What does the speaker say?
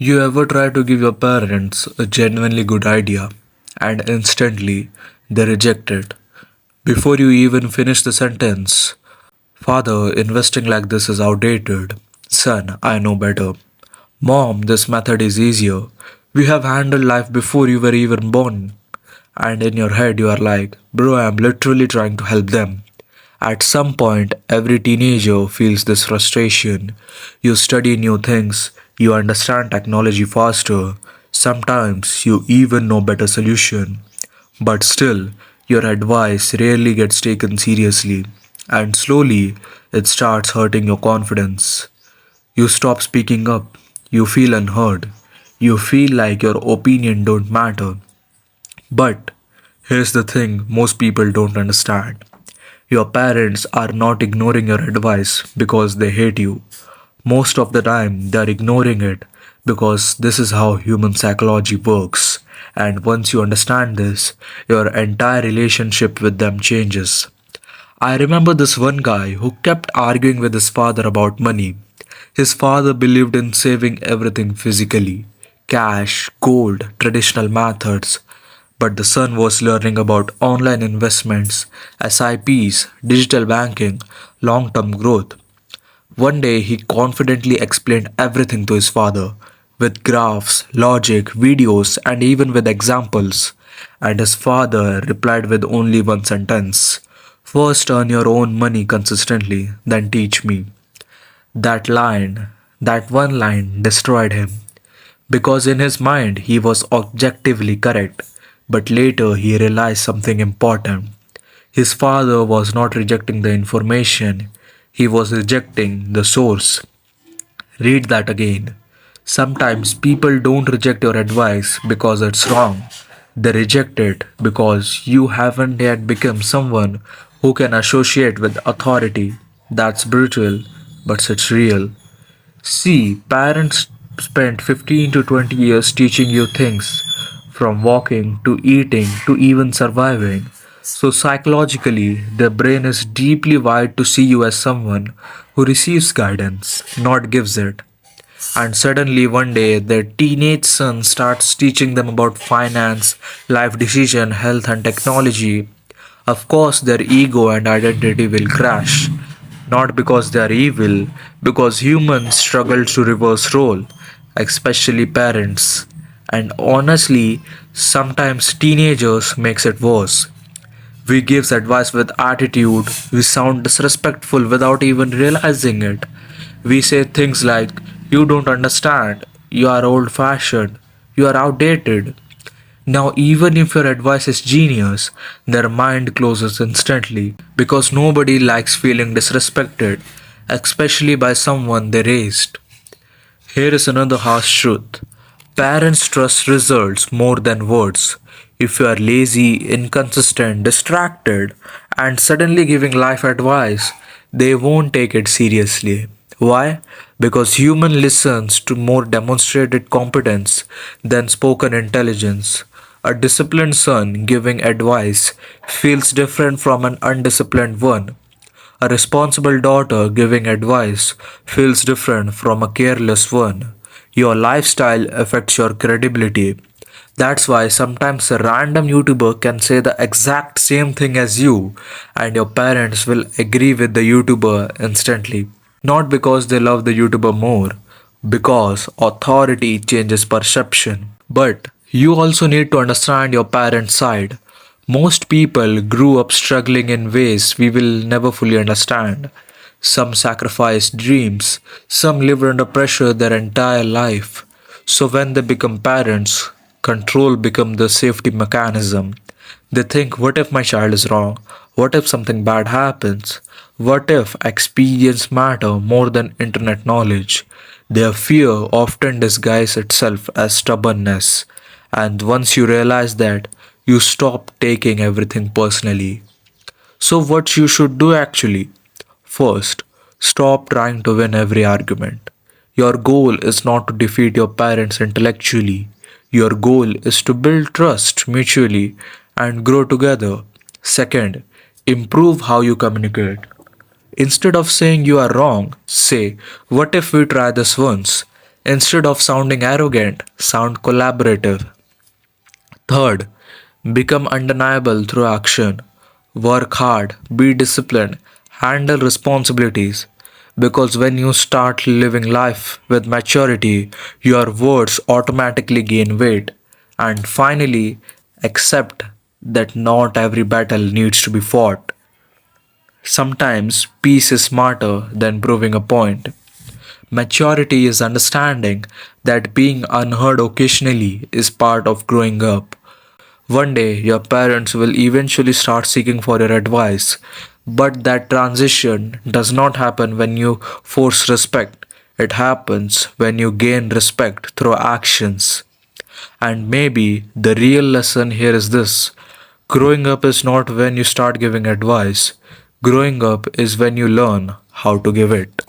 You ever try to give your parents a genuinely good idea and instantly they reject it before you even finish the sentence? Father, investing like this is outdated. Son, I know better. Mom, this method is easier. We have handled life before you were even born. And in your head, you are like, bro, I am literally trying to help them. At some point, every teenager feels this frustration. You study new things, you understand technology faster, sometimes you even know better solution. But still, your advice rarely gets taken seriously, and slowly it starts hurting your confidence. You stop speaking up, you feel unheard, you feel like your opinion don't matter. But here's the thing most people don't understand. Your parents are not ignoring your advice because they hate you. Most of the time, they're ignoring it because this is how human psychology works. And once you understand this, your entire relationship with them changes. I remember this one guy who kept arguing with his father about money. His father believed in saving everything physically cash, gold, traditional methods. But the son was learning about online investments, SIPs, digital banking, long term growth. One day he confidently explained everything to his father, with graphs, logic, videos, and even with examples. And his father replied with only one sentence: first earn your own money consistently, then teach me. That line, that one line destroyed him. Because in his mind he was objectively correct, but later he realized something important. His father was not rejecting the information, he was rejecting the source. Read that again. Sometimes people don't reject your advice because it's wrong. They reject it because you haven't yet become someone who can associate with authority. That's brutal, but it's real. See, parents spend 15 to 20 years teaching you things from walking to eating to even surviving. So, psychologically, the brain is deeply wired to see you as someone who receives guidance, not gives it. And suddenly, one day, their teenage son starts teaching them about finance, life decision, health, and technology. Of course, their ego and identity will crash. Not because they are evil, because humans struggle to reverse role, especially parents. And honestly, sometimes teenagers makes it worse. We gives advice with attitude, we sound disrespectful without even realizing it. We say things like, you don't understand, you are old fashioned, you are outdated. Now, even if your advice is genius, their mind closes instantly because nobody likes feeling disrespected, especially by someone they raised. Here is another harsh truth. Parents trust results more than words. If you are lazy, inconsistent, distracted, and suddenly giving life advice, they won't take it seriously. Why? Because human listens to more demonstrated competence than spoken intelligence. A disciplined son giving advice feels different from an undisciplined one. A responsible daughter giving advice feels different from a careless one. Your lifestyle affects your credibility. That's why sometimes a random YouTuber can say the exact same thing as you, and your parents will agree with the YouTuber instantly. Not because they love the YouTuber more, because authority changes perception. But you also need to understand your parents' side. Most people grew up struggling in ways we will never fully understand. Some sacrificed dreams, some lived under pressure their entire life. So when they become parents, control becomes the safety mechanism. They think, what if my child is wrong? What if something bad happens? What if experience matter more than internet knowledge? Their fear often disguises itself as stubbornness. And once you realize that, you stop taking everything personally. So, what you should do actually? First, stop trying to win every argument. Your goal is not to defeat your parents intellectually. Your goal is to build trust mutually and grow together. Second, improve how you communicate. Instead of saying you are wrong, say, what if we try this once? Instead of sounding arrogant, sound collaborative. Third, become undeniable through action. Work hard, be disciplined, handle responsibilities. Because when you start living life with maturity, your words automatically gain weight. And finally, accept that not every battle needs to be fought. Sometimes peace is smarter than proving a point. Maturity is understanding that being unheard occasionally is part of growing up. One day, your parents will eventually start seeking for your advice, but that transition does not happen when you force respect. It happens when you gain respect through actions. And maybe the real lesson here is this: growing up is not when you start giving advice, growing up is when you learn how to give it.